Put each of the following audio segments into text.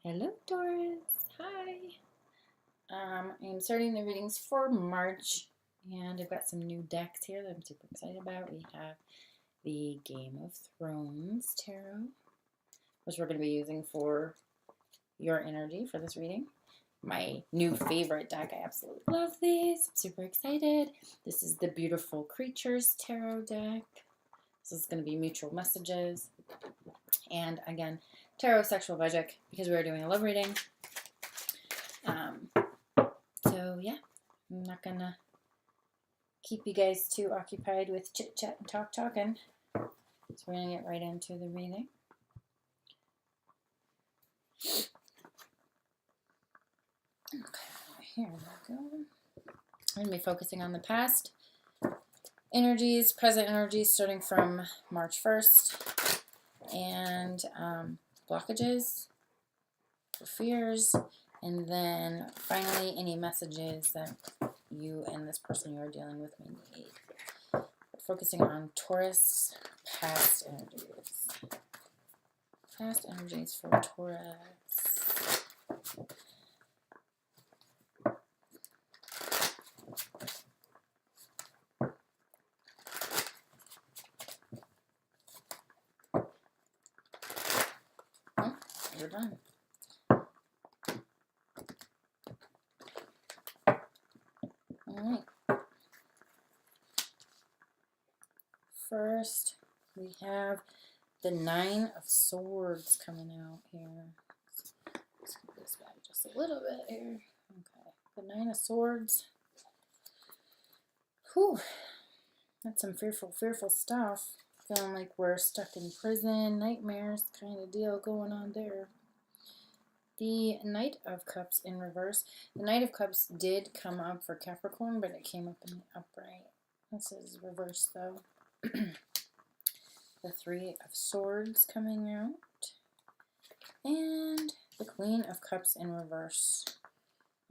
Hello, Taurus. Hi. I'm starting the readings for March, and I've got some new decks here that I'm super excited about. We have the Game of Thrones Tarot, which we're going to be using for your energy for this reading. My new favorite deck. I absolutely love these. I'm super excited. This is the Beautiful Creatures Tarot deck. This is going to be mutual messages. And again, Tarot Sexual Magic, because we are doing a love reading. So yeah, I'm not going to keep you guys too occupied with chit-chat and talking. So we're going to get right into the reading. Okay, here we go. I'm going to be focusing on the past energies, present energies, starting from March 1st, and blockages, for fears, and then finally any messages that you and this person you are dealing with may need. We're focusing on Taurus past energies. Past energies for Taurus. We're done. Alright. First, we have the Nine of Swords coming out here. Let's move this back just a little bit here. Okay. The Nine of Swords. Whew. That's some fearful stuff. Feeling like we're stuck in prison, nightmares kind of deal going on there. The Knight of Cups in reverse. The Knight of Cups did come up for Capricorn, but it came up in the upright. This is reverse, though. The Three of Swords coming out. And the Queen of Cups in reverse.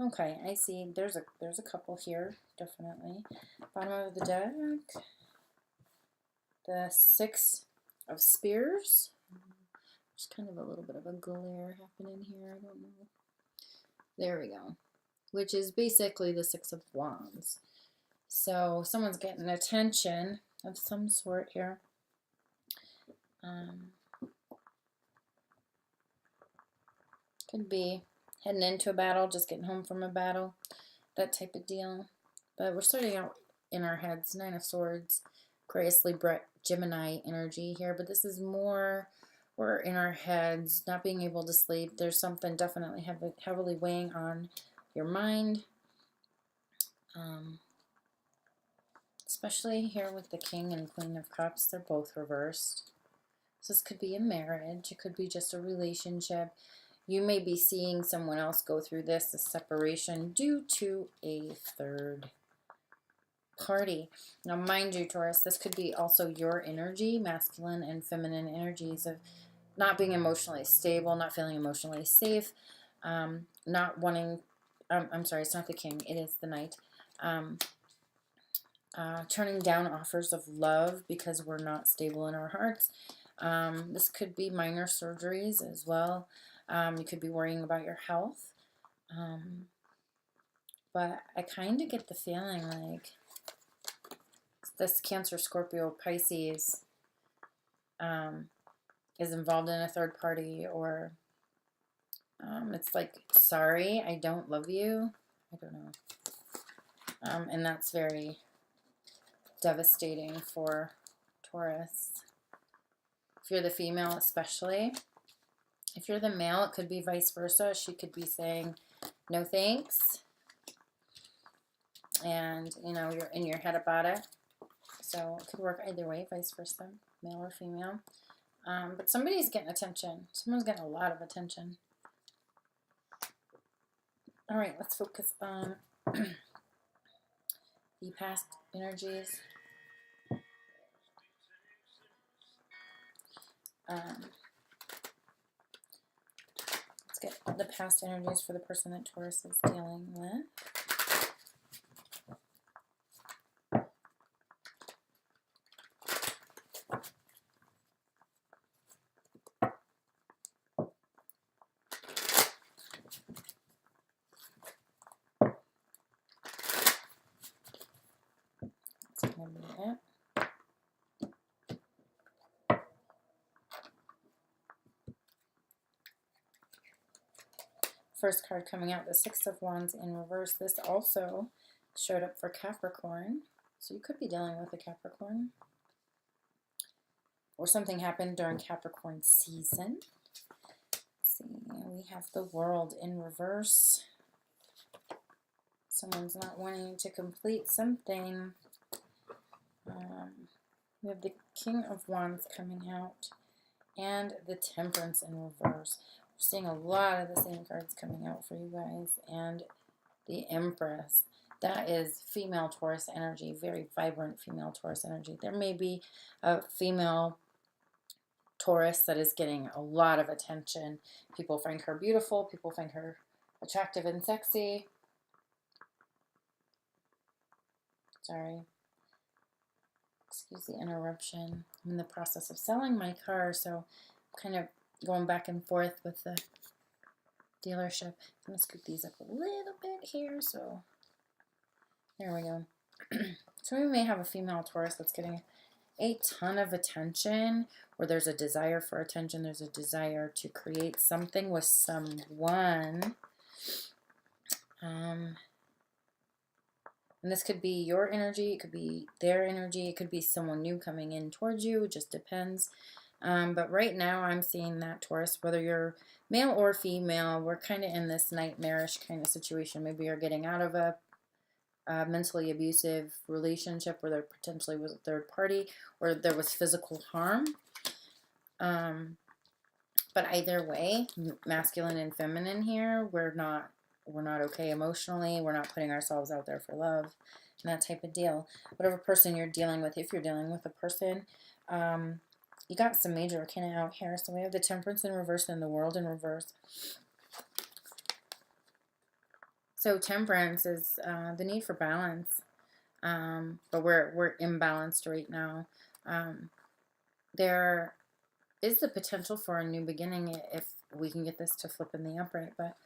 Okay, I see. There's a couple here, definitely. Bottom of the deck. The Six of Spears. There's kind of a little bit of a glare happening here. I don't know. There we go. Which is basically the Six of Wands. So someone's getting attention of some sort here. Could be heading into a battle, just getting home from a battle. That type of deal. But we're starting out in our heads. Nine of Swords. Aquarius, Libra, Gemini energy here. But this is more... we're in our heads, not being able to sleep. There's something definitely heavily weighing on your mind. Especially here with the King and Queen of Cups. They're both reversed. So this could be a marriage. It could be just a relationship. You may be seeing someone else go through this, a separation, due to a third party. Now, mind you, Taurus, this could be also your energy, masculine and feminine energies of not being emotionally stable, not feeling emotionally safe, not wanting, I'm sorry, it's not the King, it is the Knight, turning down offers of love because we're not stable in our hearts. This could be minor surgeries as well. You could be worrying about your health. But I kind of get the feeling like this Cancer, Scorpio, Pisces is involved in a third party, or it's like, sorry, I don't love you. I don't know. And that's very devastating for Taurus. If you're the female especially. If you're the male, it could be vice versa. She could be saying, no thanks. And, you know, you're in your head about it. So it could work either way, vice versa, male or female. But somebody's getting attention. Someone's getting a lot of attention. All right, let's focus on the past energies. Let's get the past energies for the person that Taurus is dealing with. first card coming out, the Six of Wands in reverse. This also showed up for Capricorn. So you could be dealing with a Capricorn. Or something happened during Capricorn season. Let's see, we have the World in reverse. Someone's not wanting to complete something. We have the King of Wands coming out. And the Temperance in reverse. We're seeing a lot of the same cards coming out for you guys. And the Empress. That is female Taurus energy. Very vibrant female Taurus energy. There may be a female Taurus that is getting a lot of attention. People find her beautiful. People find her attractive and sexy. Sorry. Excuse the interruption. I'm in the process of selling my car, so I'm kind of going back and forth with the dealership. I'm going to scoot these up a little bit here, so there we go. So we may have a female Taurus that's getting a ton of attention, or there's a desire for attention. There's a desire to create something with someone. And this could be your energy, it could be their energy, it could be someone new coming in towards you, it just depends. But right now I'm seeing that Taurus, whether you're male or female, we're kind of in this nightmarish kind of situation. Maybe you're getting out of a mentally abusive relationship where there potentially was a third party, or there was physical harm. But either way, masculine and feminine here, we're not okay emotionally. We're not putting ourselves out there for love and that type of deal. Whatever person you're dealing with, if you're dealing with a person, you got some major arcana out here. So we have the Temperance in reverse and the World in reverse. So Temperance is the need for balance, but we're imbalanced right now. There is the potential for a new beginning if we can get this to flip in the upright, but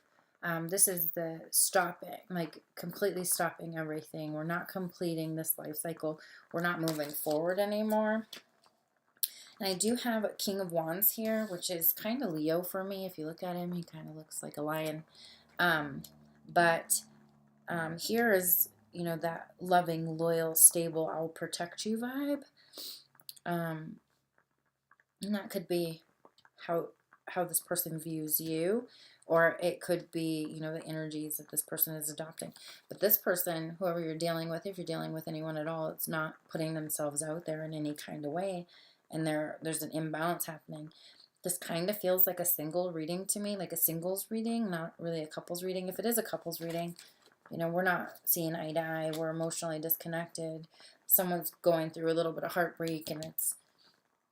this is the stopping, like completely stopping everything. We're not completing this life cycle. We're not moving forward anymore. And I do have a King of Wands here, which is kind of Leo for me. If you look at him, he kind of looks like a lion. But here is, you know, that loving, loyal, stable, I'll protect you vibe. And that could be how this person views you. Or it could be, you know, the energies that this person is adopting. But this person, whoever you're dealing with, if you're dealing with anyone at all, it's not putting themselves out there in any kind of way. And there's an imbalance happening. This kind of feels like a single reading to me, like a singles reading, not really a couples reading. If it is a couples reading, you know, we're not seeing eye to eye. We're emotionally disconnected. Someone's going through a little bit of heartbreak, and it's,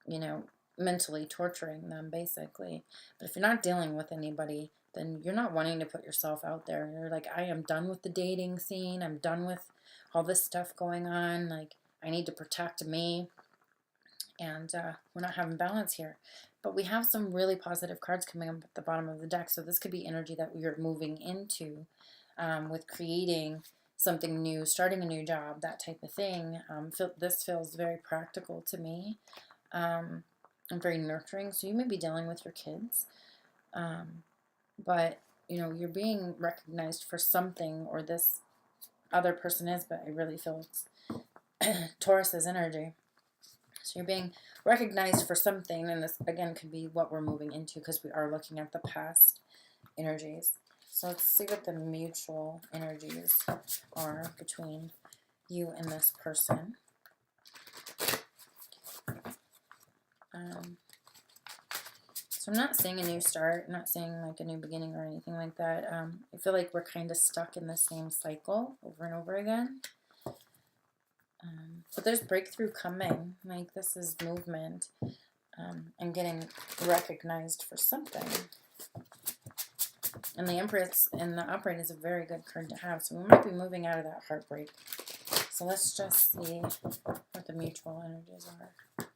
you know, mentally torturing them, basically. But if you're not dealing with anybody, then you're not wanting to put yourself out there. You're like, I am done with the dating scene. I'm done with all this stuff going on. Like, I need to protect me. And we're not having balance here. But we have some really positive cards coming up at the bottom of the deck. So this could be energy that we're moving into with creating something new, starting a new job, that type of thing. This feels very practical to me. And very nurturing. So you may be dealing with your kids. But, you know, you're being recognized for something, or this other person is, but I really feel it's Taurus's energy. So you're being recognized for something, and this, again, could be what we're moving into because we are looking at the past energies. So let's see what the mutual energies are between you and this person. So I'm not seeing a new start, I'm not seeing like a new beginning or anything like that. I feel like we're kind of stuck in the same cycle over and over again. But there's breakthrough coming. Like, this is movement and getting recognized for something. And the Empress in the upright is a very good card to have. So we might be moving out of that heartbreak. So let's just see what the mutual energies are.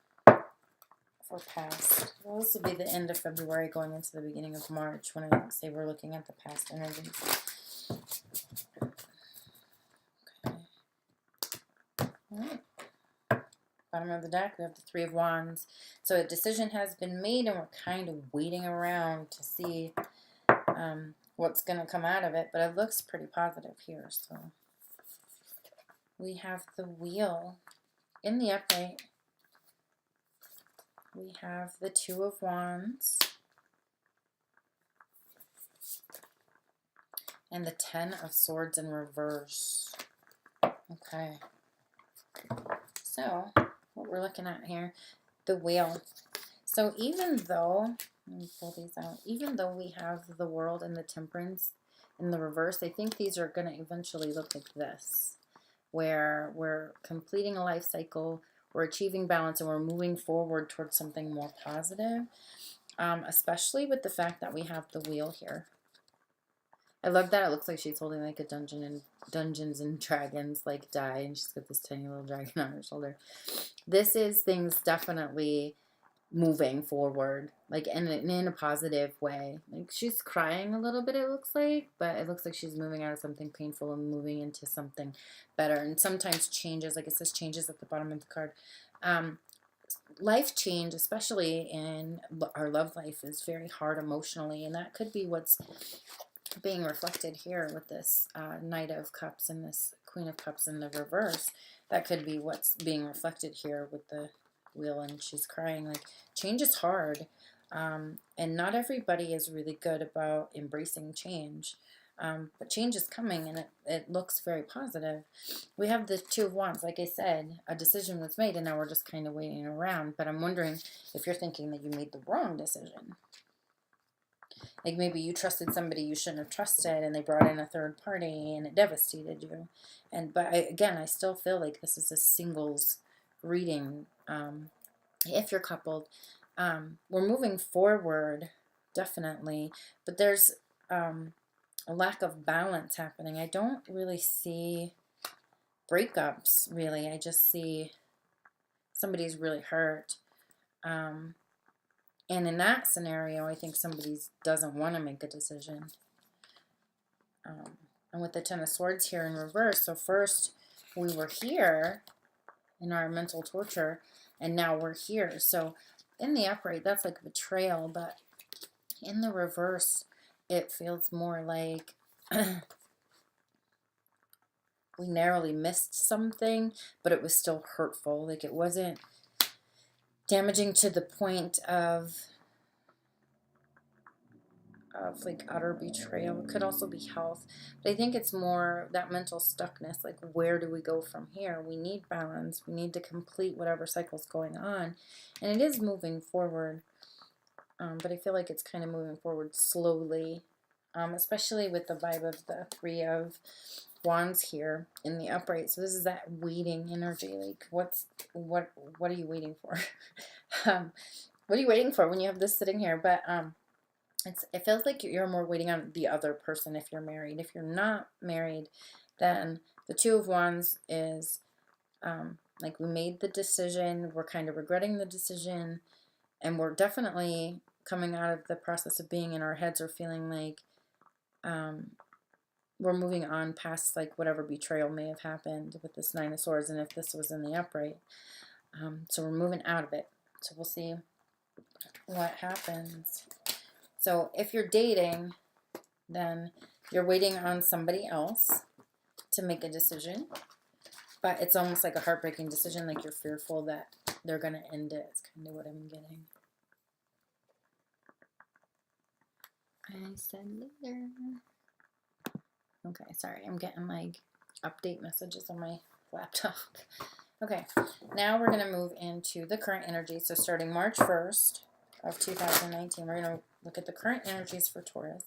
Or past. Well, this will be the end of February going into the beginning of March when I say we're looking at the past energies. Okay. Alright. Bottom of the deck, we have the Three of Wands. So a decision has been made, and we're kind of waiting around to see what's going to come out of it, but it looks pretty positive here. So we have the Wheel in the upright. We have the Two of Wands and the Ten of Swords in reverse. Okay. So what we're looking at here, the Wheel. So even though, let me pull these out, even though we have the World and the Temperance in the reverse, I think these are going to eventually look like this, where we're completing a life cycle, we're achieving balance, and we're moving forward towards something more positive, especially with the fact that we have the Wheel here. I love that. It looks like she's holding like a Dungeons and Dragons like die, and she's got this tiny little dragon on her shoulder. This is things definitely moving forward, like in a positive way. Like she's crying a little bit, it looks like, but it looks like she's moving out of something painful and moving into something better. And sometimes changes, like it says changes at the bottom of the card. Life change, especially in our love life, is very hard emotionally, and that could be what's being reflected here with this Knight of Cups and this Queen of Cups in the reverse. That could be what's being reflected here with the Wheel, and she's crying. Like, change is hard, and not everybody is really good about embracing change, but change is coming, and it looks very positive. We have the Two of Wands. Like I said, a decision was made, and now we're just kind of waiting around, but I'm wondering if you're thinking that you made the wrong decision. Like maybe you trusted somebody you shouldn't have trusted, and they brought in a third party, and it devastated you. But again, I still feel like this is a singles reading. If you're coupled, we're moving forward, definitely. But there's a lack of balance happening. I don't really see breakups, really. I just see somebody's really hurt. And in that scenario, I think somebody doesn't want to make a decision. And with the Ten of Swords here in reverse, so first we were here in our mental torture, and now we're here. So in the upright, that's like betrayal, but in the reverse, it feels more like we narrowly missed something, but it was still hurtful. Like it wasn't damaging to the point of like utter betrayal. It could also be health, but I think it's more that mental stuckness. Like, where do we go from here? We need balance. We need to complete whatever cycle's going on, and it is moving forward, but I feel like it's kind of moving forward slowly, especially with the vibe of the Three of Wands here in the upright. So this is that waiting energy. Like, what are you waiting for? What are you waiting for when you have this sitting here? But it feels like you're more waiting on the other person if you're married. If you're not married, then the Two of Wands is like, we made the decision, we're kind of regretting the decision, and we're definitely coming out of the process of being in our heads or feeling like we're moving on past like whatever betrayal may have happened with this Nine of Swords, and if this was in the upright. So we're moving out of it. So we'll see what happens. So if you're dating, then you're waiting on somebody else to make a decision, but it's almost like a heartbreaking decision, like you're fearful that they're going to end it. It's kind of what I'm getting. I said later. Okay, sorry, I'm getting like update messages on my laptop. Okay, now we're going to move into the current energy. So starting March 1st of 2019, we're going to look at the current energies for Taurus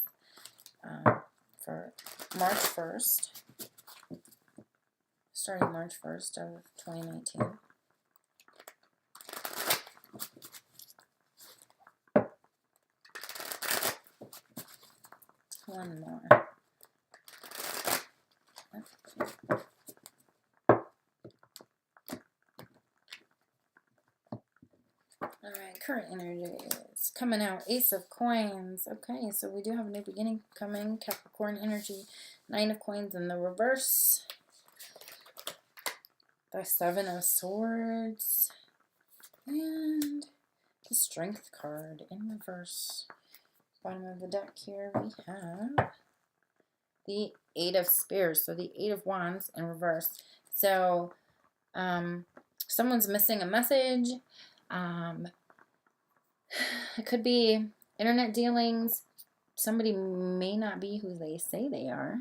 for March 1st, starting March 1st of 2019. One more. Alright, current energy is coming out. Ace of Coins. Okay, so we do have a new beginning coming. Capricorn energy. Nine of Coins in the reverse. The Seven of Swords. And the Strength card in reverse. Bottom of the deck here, we have the Eight of Spears. So the Eight of Wands in reverse. So someone's missing a message. It could be internet dealings. Somebody may not be who they say they are.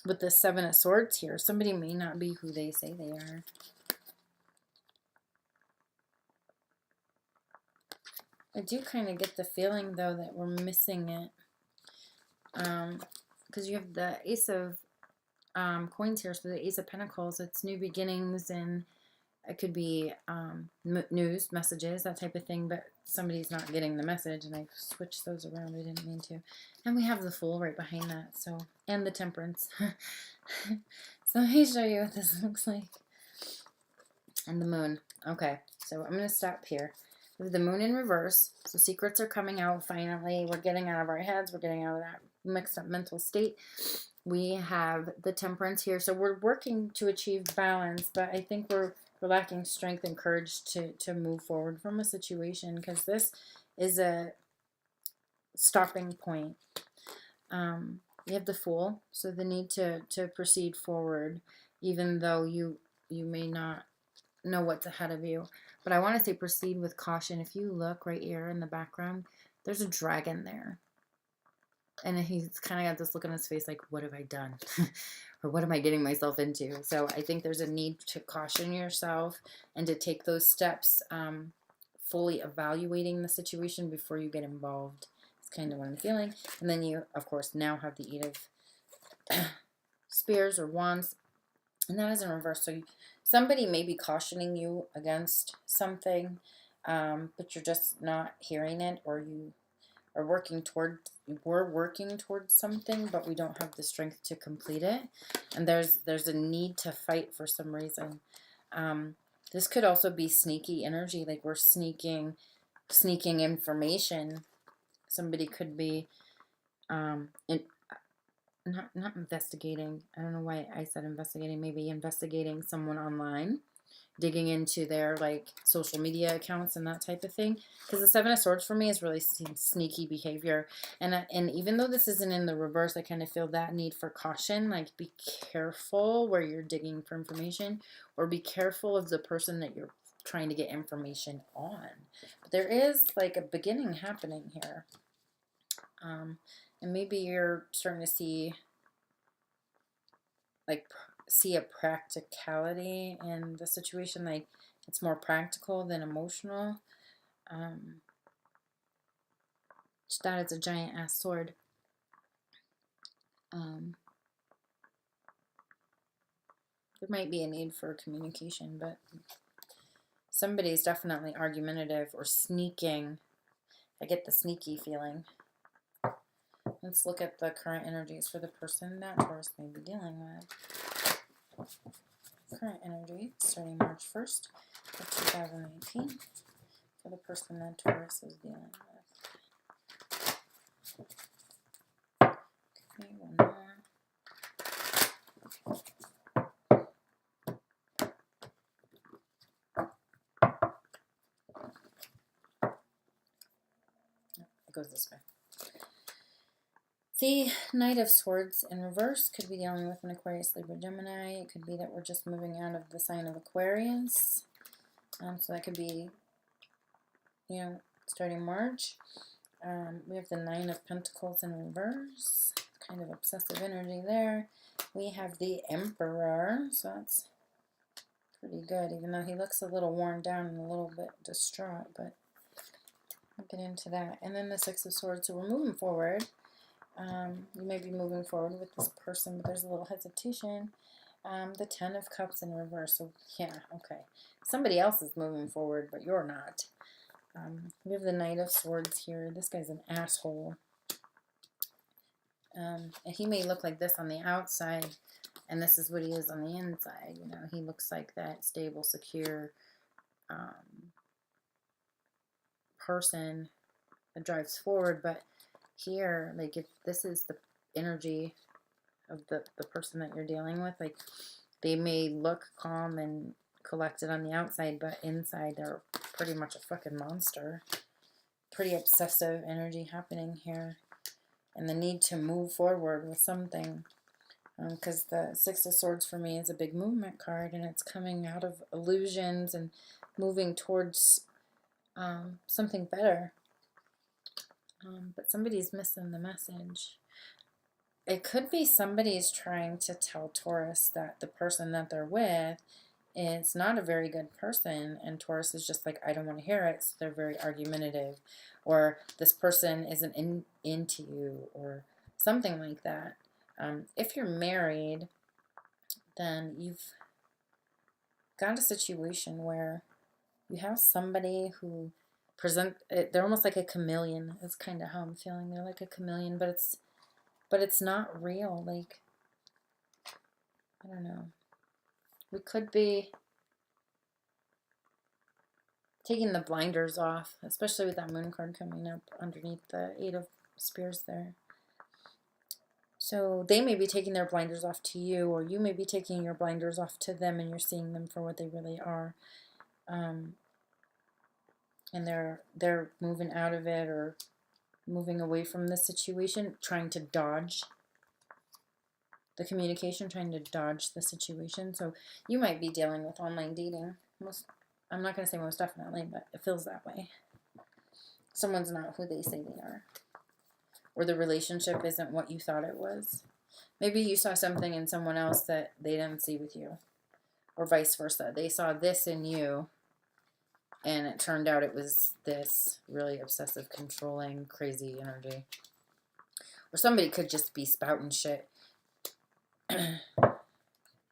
With the Seven of Swords here, somebody may not be who they say they are. I do kind of get the feeling, though, that we're missing it. Because you have the Ace of Coins here, so the Ace of Pentacles. It's new beginnings, and it could be news, messages, that type of thing, but somebody's not getting the message, and I switched those around. I didn't mean to. And we have the Fool right behind that, so, and the Temperance. So let me show you what this looks like. And the Moon. Okay, so I'm going to stop here. With the Moon in reverse, so secrets are coming out finally. We're getting out of our heads. We're getting out of that mixed up mental state. We have the Temperance here. So we're working to achieve balance, but I think we're lacking strength and courage to move forward from a situation, because this is a stopping point. You have the Fool, so the need to proceed forward, even though you may not know what's ahead of you. But I want to say proceed with caution. If you look right here in the background, there's a dragon there. And he's kind of got this look on his face like, what have I done? Or what am I getting myself into? So I think there's a need to caution yourself and to take those steps, fully evaluating the situation before you get involved. It's kind of what I'm feeling. And then you, of course, now have the Eight of Spears or Wands. And that is in reverse. So somebody may be cautioning you against something, but you're just not hearing it, or you are working toward, we're working towards something, but we don't have the strength to complete it. And there's a need to fight for some reason. This could also be sneaky energy, like we're sneaking information. Somebody could be not investigating. I don't know why I said investigating. Maybe investigating someone online, digging into their like social media accounts and that type of thing. Because the Seven of Swords for me is really sneaky behavior. And even though this isn't in the reverse, I kind of feel that need for caution. Like be careful where you're digging for information, or be careful of the person that you're trying to get information on. But there is like a beginning happening here. And maybe you're starting to see a practicality in the situation, like it's more practical than emotional. That is a giant ass sword. There might be a need for communication, but somebody's definitely argumentative or sneaking. I get the sneaky feeling. Let's look at the current energies for the person that Taurus may be dealing with. Current energy starting March 1st of 2018 for the person that Taurus is dealing with. Okay, one more. It goes this way. The Knight of Swords in reverse could be dealing with an Aquarius, Libra, Gemini. It could be that we're just moving out of the sign of Aquarius. So that could be, starting March. We have the Nine of Pentacles in reverse. Kind of obsessive energy there. We have the Emperor, so that's pretty good, even though he looks a little worn down and a little bit distraught, but I'll get into that. And then the Six of Swords, so we're moving forward. You may be moving forward with this person, but there's a little hesitation. The Ten of Cups in reverse. So, yeah, okay. Somebody else is moving forward, but you're not. We have the Knight of Swords here. This guy's an asshole. And he may look like this on the outside, and this is what he is on the inside. He looks like that stable, secure person that drives forward, but here, like, if this is the energy of the person that you're dealing with, like, they may look calm and collected on the outside, but inside they're pretty much a fucking monster. pretty obsessive energy happening here, and the need to move forward with something. Because the Six of Swords for me is a big movement card, and it's coming out of illusions and moving towards something better. But somebody's missing the message. It could be somebody's trying to tell Taurus that the person that they're with is not a very good person, and Taurus is just like, I don't want to hear it, so they're very argumentative, or this person isn't into you, or something like that. If you're married, then you've got a situation where you have somebody who they're almost like a chameleon. That's kind of how I'm feeling. They're like a chameleon, but it's not real. Like, I don't know. We could be taking the blinders off, especially with that moon card coming up underneath the Eight of Spears there. So they may be taking their blinders off to you, or you may be taking your blinders off to them, and you're seeing them for what they really are. And they're moving out of it, or moving away from the situation, trying to dodge the communication, trying to dodge the situation. So you might be dealing with online dating. I'm not going to say most definitely, but it feels that way. Someone's not who they say they are. Or the relationship isn't what you thought it was. Maybe you saw something in someone else that they didn't see with you. Or vice versa. They saw this in you, and it turned out it was this really obsessive, controlling, crazy energy. Or somebody could just be spouting shit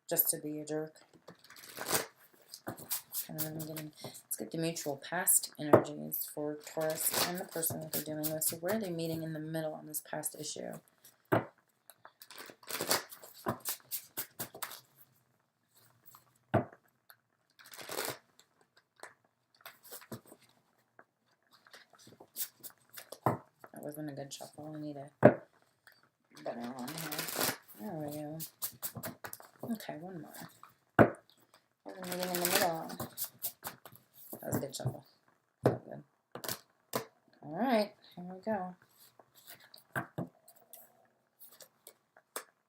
just to be a jerk. Let's get the mutual past energies for Taurus and the person that they're dealing with. So where are they meeting in the middle on this past issue? That wasn't a good shuffle. I need a better one here. There we go. Okay, one more. Where are they meeting in the middle? That was a good shuffle. That was good. Alright, here we go.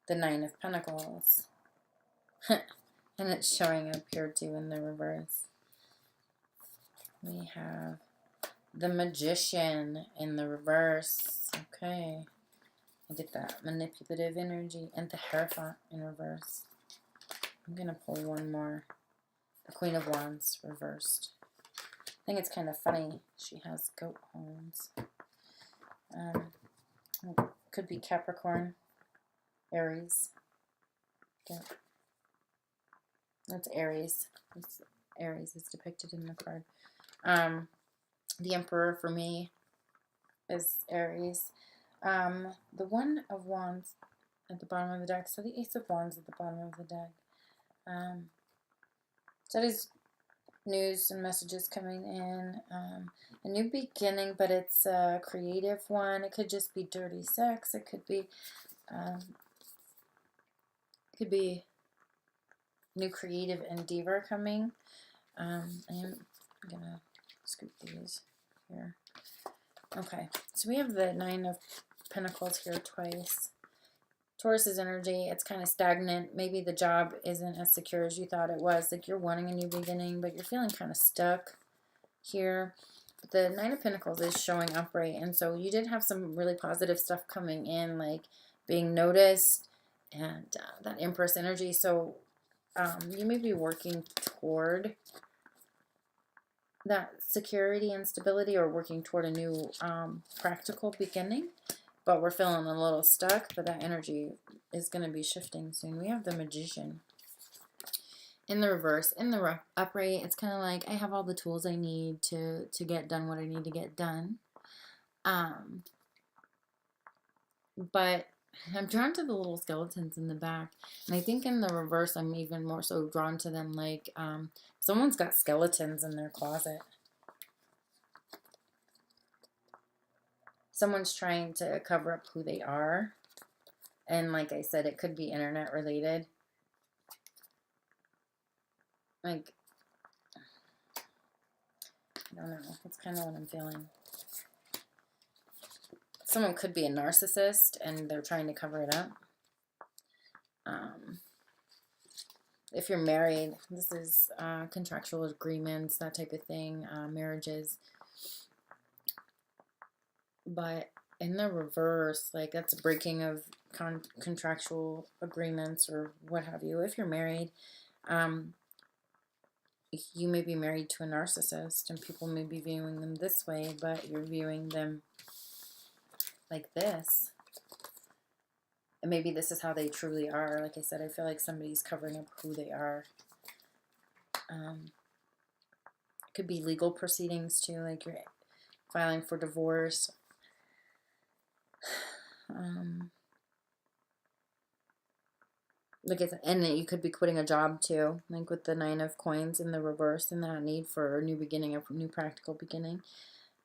The Nine of Pentacles. And it's showing up here too in the reverse. We have the Magician in the reverse. Okay. I get that manipulative energy. And the Hierophant in reverse. I'm going to pull one more. The Queen of Wands reversed. I think it's kind of funny. She has goat horns. Could be Capricorn, Aries. Okay. That's Aries. Aries is depicted in the card. The Emperor for me is Aries. The One of Wands at the bottom of the deck. So the Ace of Wands at the bottom of the deck. So that is news and messages coming in. A new beginning, but it's a creative one. It could just be dirty sex. It could be new creative endeavor coming. I am gonna scoop these here. Okay, so we have the Nine of Pentacles here twice. Taurus's energy, it's kind of stagnant. Maybe the job isn't as secure as you thought it was. Like you're wanting a new beginning, but you're feeling kind of stuck here. But the Nine of Pentacles is showing upright, and so you did have some really positive stuff coming in, like being noticed and that Empress energy. So you may be working toward that security and stability, or working toward a new practical beginning. But we're feeling a little stuck, but that energy is going to be shifting soon. We have the Magician in the reverse. In the upright, it's kind of like I have all the tools I need to get done what I need to get done. But I'm drawn to the little skeletons in the back. And I think in the reverse, I'm even more so drawn to them like someone's got skeletons in their closet. Someone's trying to cover up who they are. And like I said, it could be internet related. Like, I don't know. That's kind of what I'm feeling. someone could be a narcissist and they're trying to cover it up. If you're married, this is contractual agreements, that type of thing, marriages. But in the reverse, like that's a breaking of contractual agreements or what have you. If you're married, you may be married to a narcissist and people may be viewing them this way, but you're viewing them like this. And maybe this is how they truly are. Like I said, I feel like somebody's covering up who they are. It could be legal proceedings too, like you're filing for divorce. Like and you could be quitting a job too, like with the 9 of Coins in the reverse and that need for a new beginning, a new practical beginning.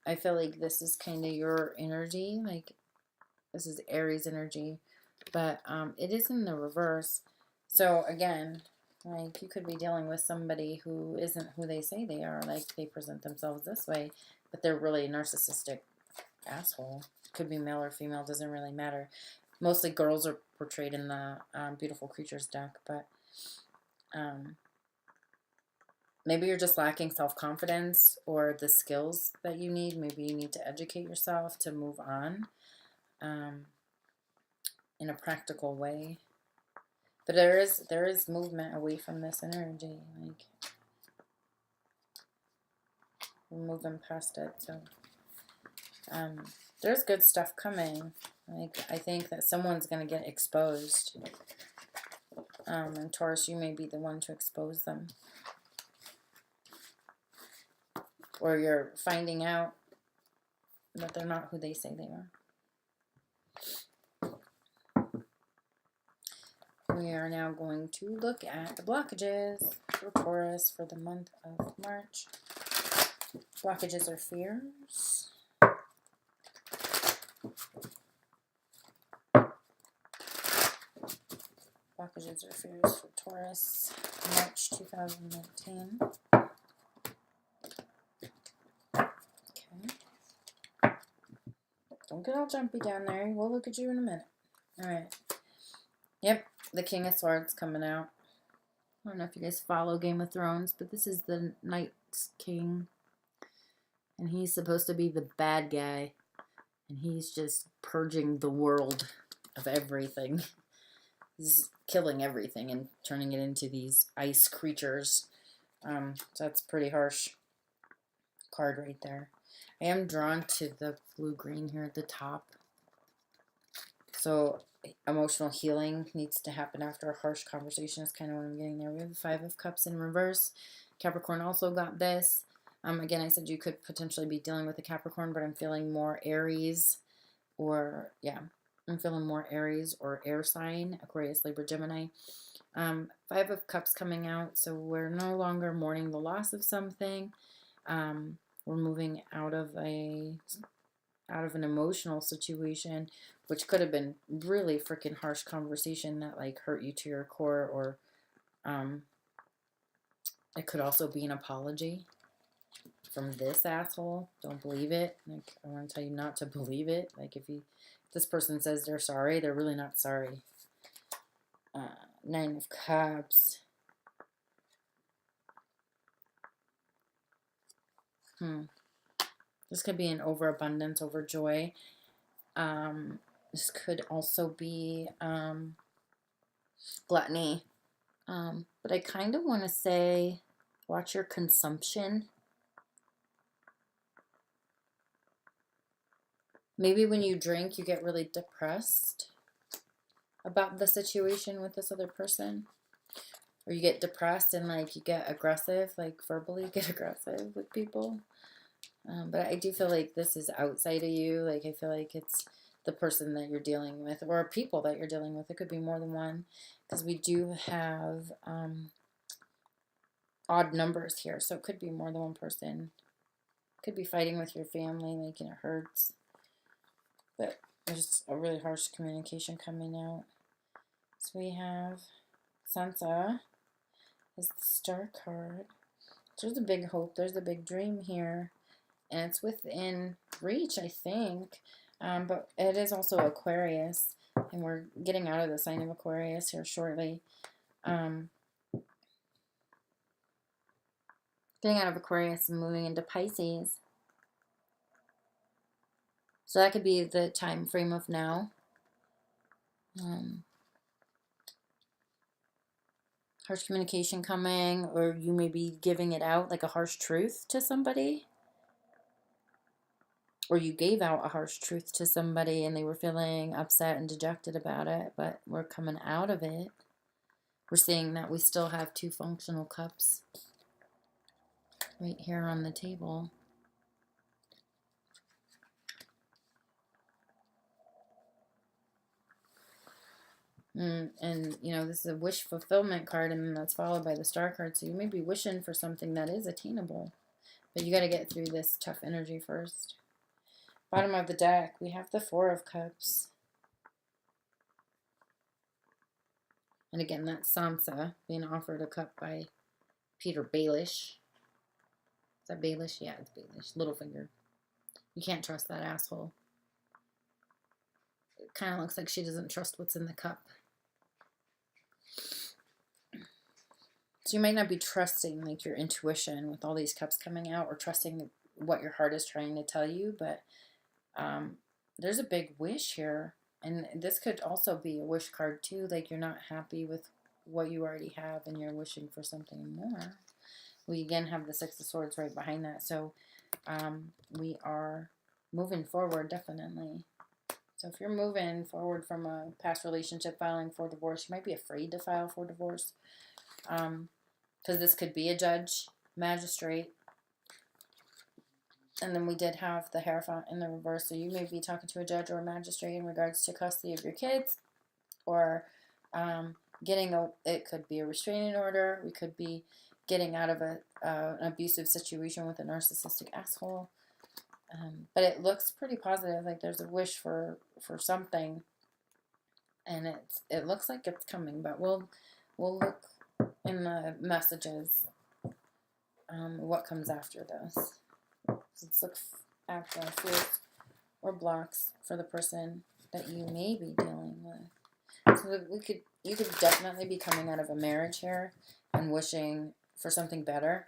I feel like this is kind of your energy, like this is Aries energy, but it is in the reverse. So again, like you could be dealing with somebody who isn't who they say they are, like they present themselves this way, but they're really a narcissistic asshole. Could be male or female, doesn't really matter. Mostly girls are portrayed in the Beautiful Creatures deck, but maybe you're just lacking self-confidence or the skills that you need. Maybe you need to educate yourself to move on in a practical way. But there is movement away from this energy. Like we're moving past it. So there's good stuff coming. Like I think that someone's going to get exposed. And Taurus, you may be the one to expose them. Or you're finding out that they're not who they say they are. We are now going to look at the blockages for Taurus for the month of March. Blockages or fears. Blockages or fears for Taurus, March 2019. Okay. Don't get all jumpy down there. We'll look at you in a minute. Alright. Yep, the King of Swords coming out. I don't know if you guys follow Game of Thrones, but this is the Night's King. And he's supposed to be the bad guy. And he's just purging the world of everything. He's killing everything and turning it into these ice creatures. So that's a pretty harsh card right there. I am drawn to the blue-green here at the top. So emotional healing needs to happen after a harsh conversation is kind of what I'm getting there. We have the 5 of Cups in reverse. Capricorn also got this. Again, I said you could potentially be dealing with a Capricorn, but I'm feeling more Aries or, yeah. I'm feeling more Aries or air sign, Aquarius, Libra, Gemini. 5 of Cups coming out, so we're no longer mourning the loss of something. We're moving out of an emotional situation, which could have been really freaking harsh conversation that like hurt you to your core, or it could also be an apology from this asshole. Don't believe it. Like I want to tell you not to believe it. Like if this person says they're sorry, they're really not sorry. 9 of Cups. This could be an overabundance, overjoy. This could also be gluttony. But I kind of want to say, watch your consumption. Maybe when you drink, you get really depressed about the situation with this other person. Or you get depressed and like you get aggressive, like verbally get aggressive with people. But I do feel like this is outside of you. Like I feel like it's the person that you're dealing with or people that you're dealing with. It could be more than one because we do have odd numbers here. So it could be more than one person. Could be fighting with your family, like, and it hurts. But there's a really harsh communication coming out. So we have Sansa is the Star card. There's a big hope. There's a big dream here. And it's within reach, I think. But it is also Aquarius, and we're getting out of the sign of Aquarius here shortly. Getting out of Aquarius and moving into Pisces. So that could be the time frame of now. Harsh communication coming, or you may be giving it out like a harsh truth to somebody. Or you gave out a harsh truth to somebody and they were feeling upset and dejected about it, but we're coming out of it. We're seeing that we still have 2 functional cups right here on the table. And, you know, this is a wish fulfillment card, and that's followed by the star card. So you may be wishing for something that is attainable, but you got to get through this tough energy first. Bottom of the deck, we have the 4 of Cups. And again, that's Sansa being offered a cup by Peter Baelish. Is that Baelish? Yeah, it's Baelish. Littlefinger. You can't trust that asshole. It kind of looks like she doesn't trust what's in the cup. So you might not be trusting like your intuition with all these cups coming out, or trusting what your heart is trying to tell you, but there's a big wish here. And this could also be a wish card too, like you're not happy with what you already have and you're wishing for something more. We again have the 6 of Swords right behind that, so we are moving forward, definitely. So if you're moving forward from a past relationship, filing for divorce, you might be afraid to file for divorce, because this could be a judge, magistrate. And then we did have the Hierophant in the reverse, so you may be talking to a judge or a magistrate in regards to custody of your kids, or it could be a restraining order. We could be getting out of an abusive situation with a narcissistic asshole. But it looks pretty positive, like there's a wish for something, and it looks like it's coming, but we'll look in the messages what comes after this. Let's look after fears or blocks for the person that you may be dealing with. So you could definitely be coming out of a marriage here and wishing for something better.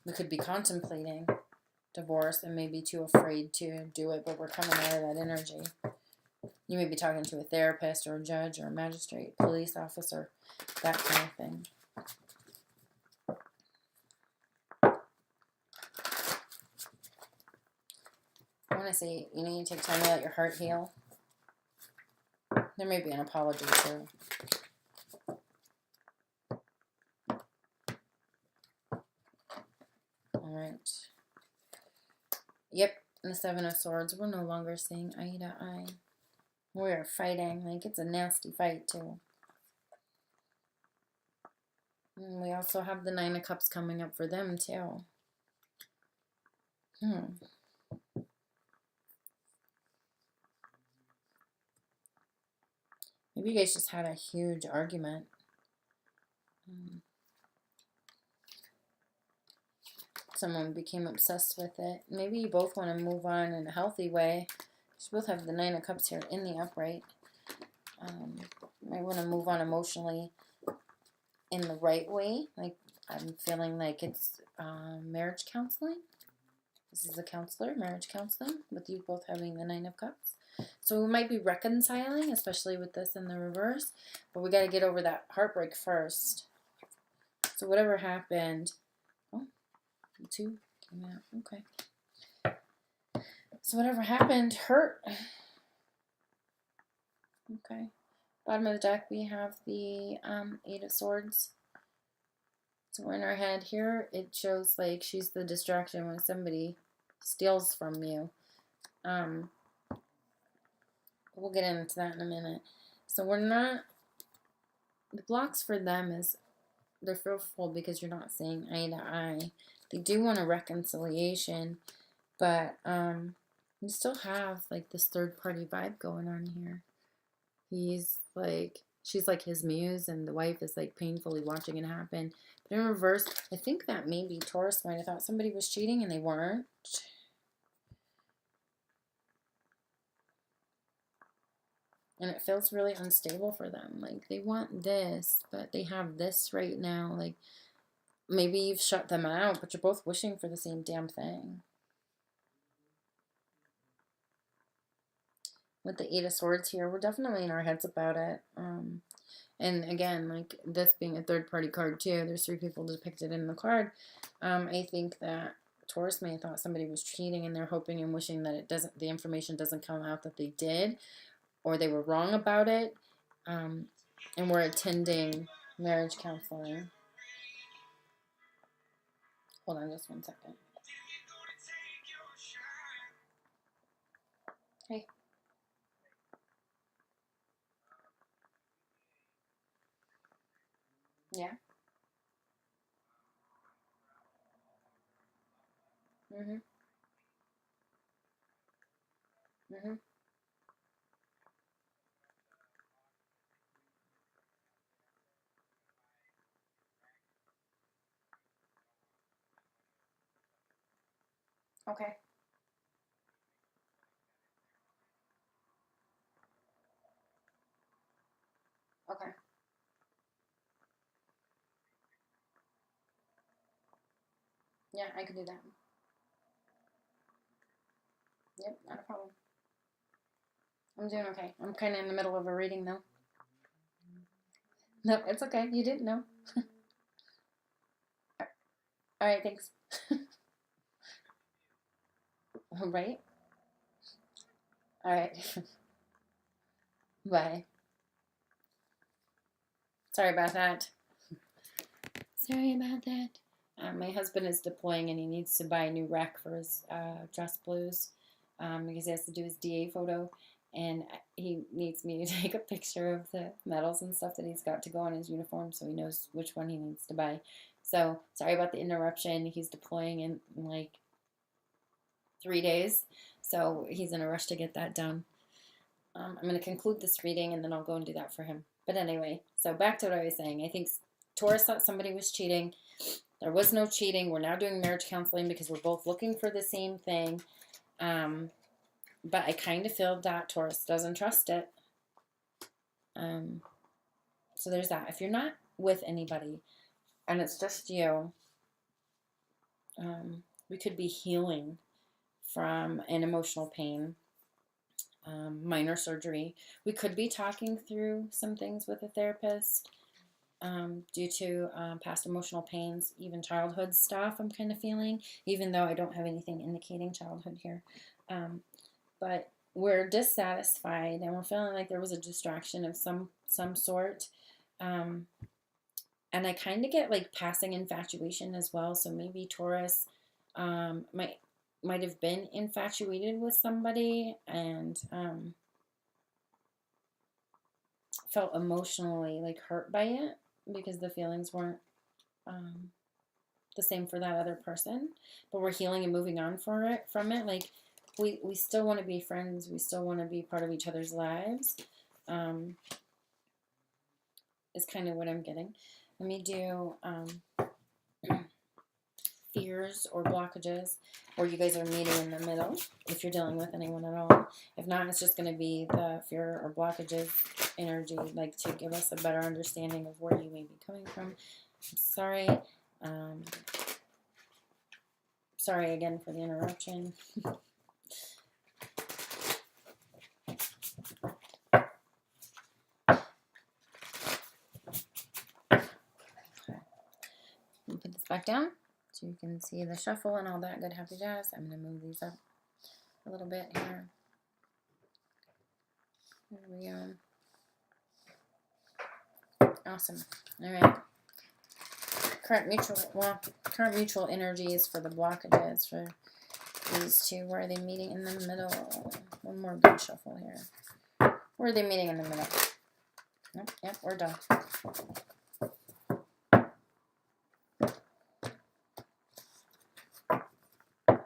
We could be contemplating divorce and maybe too afraid to do it, but we're coming out of that energy. You may be talking to a therapist or a judge or a magistrate, police officer, that kind of thing. I want to say you need to take time to let your heart heal. There may be an apology too. Alright. Yep, and the 7 of Swords. We're no longer seeing eye to eye. We're fighting. Like, it's a nasty fight too. And we also have the 9 of Cups coming up for them too. Maybe you guys just had a huge argument. Someone became obsessed with it. Maybe you both want to move on in a healthy way. You both have the 9 of Cups here in the upright. You might want to move on emotionally in the right way. Like, I'm feeling like it's marriage counseling. This is a counselor, marriage counseling, with you both having the 9 of Cups. So we might be reconciling, especially with this in the reverse. But we got to get over that heartbreak first. So whatever happened... Oh, 2 came out. Okay. So whatever happened hurt. Okay. Bottom of the deck, we have the 8 of Swords. So we're in our head here. It shows like she's the distraction when somebody steals from you. We'll get into that in a minute. So we're not... The blocks for them is they're fearful because you're not seeing eye to eye. They do want a reconciliation, but you still have like this third party vibe going on here. He's like, she's like his muse, and the wife is like painfully watching it happen. But in reverse, I think that maybe Taurus might have thought somebody was cheating and they weren't. And it feels really unstable for them. Like, they want this, but they have this right now. Like, maybe you've shut them out, but you're both wishing for the same damn thing. With the Eight of Swords here, we're definitely in our heads about it. And again, like, this being a third-party card, too, there's 3 people depicted in the card. I think that Taurus may have thought somebody was cheating, and they're hoping and wishing that the information doesn't come out that they did, or they were wrong about it, and we're attending marriage counseling. Hold on just one second. Hey. Yeah. Mhm. Mhm. Okay. Okay. Yeah, I could do that. Yep, not a problem. I'm doing okay. I'm kind of in the middle of a reading, though. No, it's okay. You didn't know. All right, thanks. Right? All right. Bye. Sorry about that. Sorry about that. My husband is deploying and he needs to buy a new rack for his dress blues because he has to do his DA photo. And he needs me to take a picture of the medals and stuff that he's got to go on his uniform so he knows which one he needs to buy. So, sorry about the interruption. He's deploying in like 3 days. So, he's in a rush to get that done. I'm going to conclude this reading and then I'll go and do that for him. But anyway, so back to what I was saying. I think Taurus thought somebody was cheating. There was no cheating. We're now doing marriage counseling because we're both looking for the same thing. But I kind of feel that Taurus doesn't trust it. So there's that. If you're not with anybody and it's just you, we could be healing from an emotional pain, minor surgery. We could be talking through some things with a therapist due to past emotional pains, even childhood stuff I'm kind of feeling, even though I don't have anything indicating childhood here. But we're dissatisfied and we're feeling like there was a distraction of some sort. And I kind of get like passing infatuation as well. So maybe Taurus might have been infatuated with somebody and felt emotionally like hurt by it because the feelings weren't the same for that other person. But we're healing and moving on from it. Like we still want to be friends. We still want to be part of each other's lives. Is kind of what I'm getting. Let me do fears or blockages, or you guys are meeting in the middle if you're dealing with anyone at all. If not, it's just going to be the fear or blockages energy, like to give us a better understanding of where you may be coming from. I'm sorry. Sorry again for the interruption. Put this back down so you can see the shuffle and all that good happy jazz. I'm going to move these up a little bit here. There we go. Awesome. All right. Current mutual energies for the blockages for these two. Where are they meeting in the middle? One more good shuffle here. Where are they meeting in the middle? Nope, yep, we're done.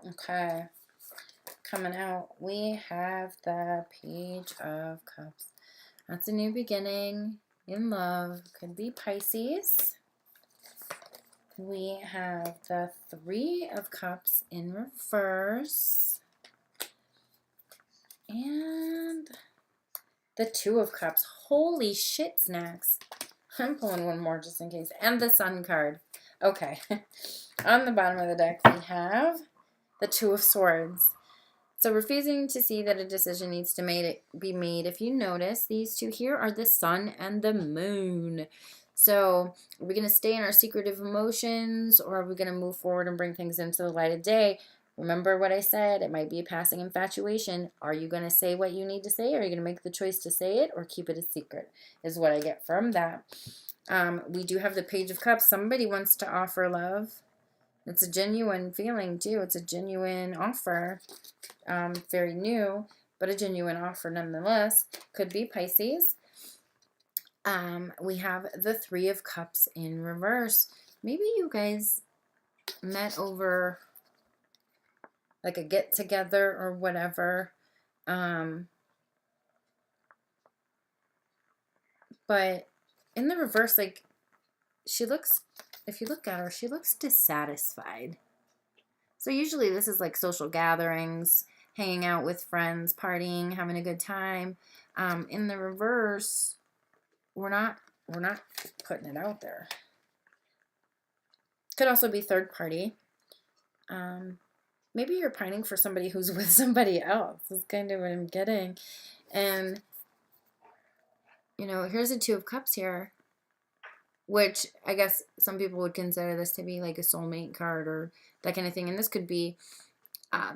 Okay. Coming out, we have the Page of Cups. That's a new beginning in love. Could be Pisces. We have the Three of Cups in reverse. And the Two of Cups. Holy shit snacks. I'm pulling one more just in case. And the Sun card. Okay. On the bottom of the deck, we have the Two of Swords. So refusing to see that a decision needs to be made. If you notice, these two here are the Sun and the Moon. So are we going to stay in our secretive emotions, or are we going to move forward and bring things into the light of day? Remember what I said, it might be a passing infatuation. Are you going to say what you need to say? Or are you going to make the choice to say it or keep it a secret, is what I get from that. We do have the Page of Cups. Somebody wants to offer love. It's a genuine feeling too. It's a genuine offer. Very new, but a genuine offer nonetheless. Could be Pisces. We have the Three of Cups in reverse. Maybe you guys met over like a get together or whatever. But in the reverse, like, she looks, if you look at her, she looks dissatisfied. So usually this is like social gatherings, hanging out with friends, partying, having a good time. In the reverse, we're not putting it out there. Could also be third party. Maybe you're pining for somebody who's with somebody else. That's kind of what I'm getting. And, you know, here's a Two of Cups here, which I guess some people would consider this to be like a soulmate card or that kind of thing. And this could be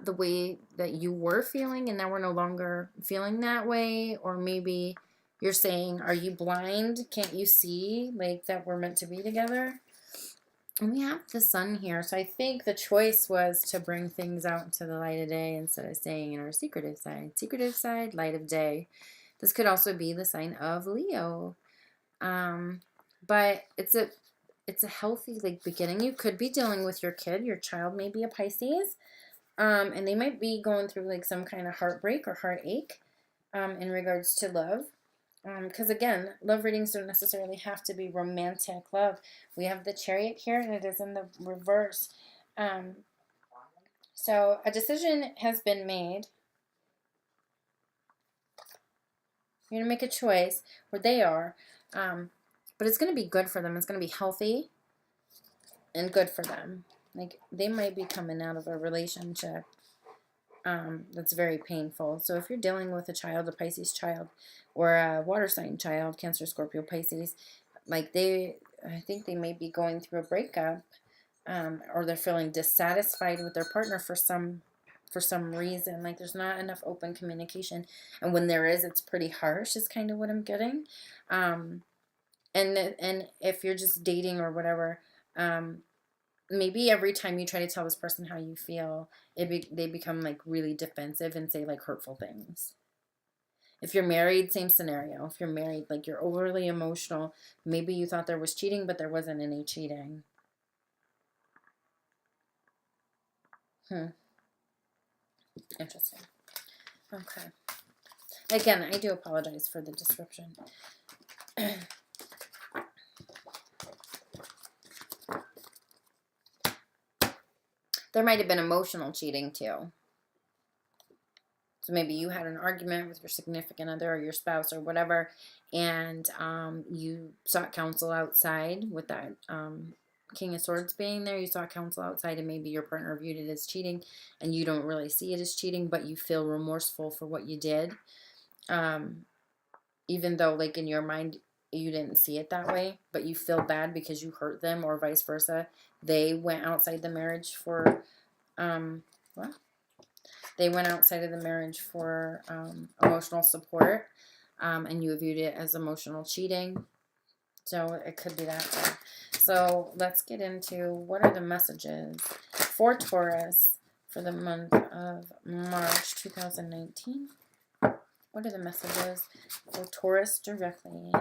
the way that you were feeling and now we're no longer feeling that way. Or maybe you're saying, are you blind? Can't you see like that we're meant to be together? And we have the Sun here. So I think the choice was to bring things out into the light of day instead of staying in our secretive side. Secretive side, light of day. This could also be the sign of Leo. But it's a healthy like beginning. You could be dealing with your kid. Your child may be a Pisces. And they might be going through like some kind of heartbreak or heartache in regards to love. Because again, love readings don't necessarily have to be romantic love. We have the Chariot here, and it is in the reverse. So a decision has been made. You're going to make a choice, or they are. But it's going to be good for them. It's going to be healthy and good for them. Like, they might be coming out of a relationship that's very painful. So if you're dealing with a child, a Pisces child, or a water sign child, Cancer, Scorpio, Pisces, like I think they may be going through a breakup, or they're feeling dissatisfied with their partner for some reason. Like, there's not enough open communication, and when there is, it's pretty harsh, is kind of what I'm getting. And if you're just dating or whatever, maybe every time you try to tell this person how you feel, they become like really defensive and say like hurtful things. If you're married, same scenario. If you're married, like you're overly emotional. Maybe you thought there was cheating, but there wasn't any cheating. Interesting. Okay. Again, I do apologize for the description. There might have been emotional cheating too. So maybe you had an argument with your significant other or your spouse or whatever, and you sought counsel outside with that King of Swords being there. You sought counsel outside, and maybe your partner viewed it as cheating, and you don't really see it as cheating, but you feel remorseful for what you did, even though, like, in your mind, you didn't see it that way, but you feel bad because you hurt them, or vice versa. They went outside the marriage for, they went outside of the marriage for emotional support, and you viewed it as emotional cheating. So it could be that. So let's get into what are the messages for Taurus for the month of March 2019. What are the messages for Taurus directly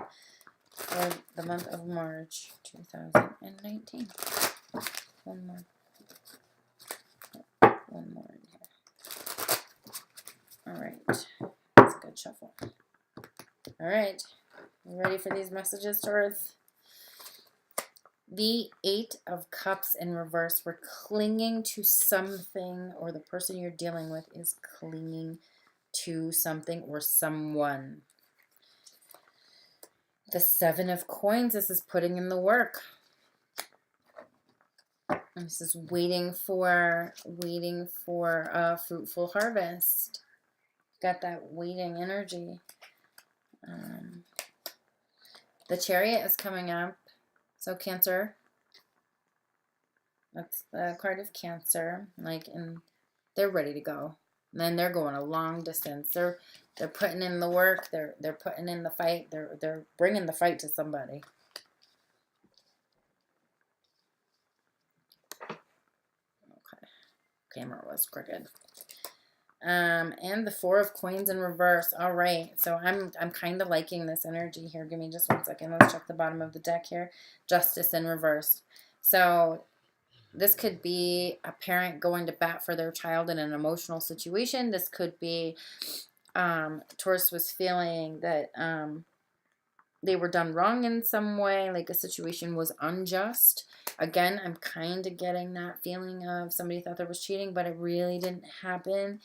for the month of March 2019? One more in here. All right. That's a good shuffle. All right. You ready for these messages, Taurus? The Eight of Cups in reverse. We're clinging to something, or the person you're dealing with is clinging to something or someone. The Seven of Coins, this is putting in the work. This is waiting for a fruitful harvest. Got that waiting energy. The Chariot is coming up. So Cancer. That's the card of Cancer. Like, and they're ready to go. And then they're going a long distance. They're putting in the work. They're putting in the fight. They're bringing the fight to somebody. Okay, camera was crooked. And the Four of Coins in reverse. All right, so I'm kind of liking this energy here. Give me just 1 second. Let's check the bottom of the deck here. Justice in reverse. So this could be a parent going to bat for their child in an emotional situation. This could be Taurus was feeling that they were done wrong in some way, like a situation was unjust. Again, I'm kind of getting that feeling of somebody thought there was cheating, but it really didn't happen.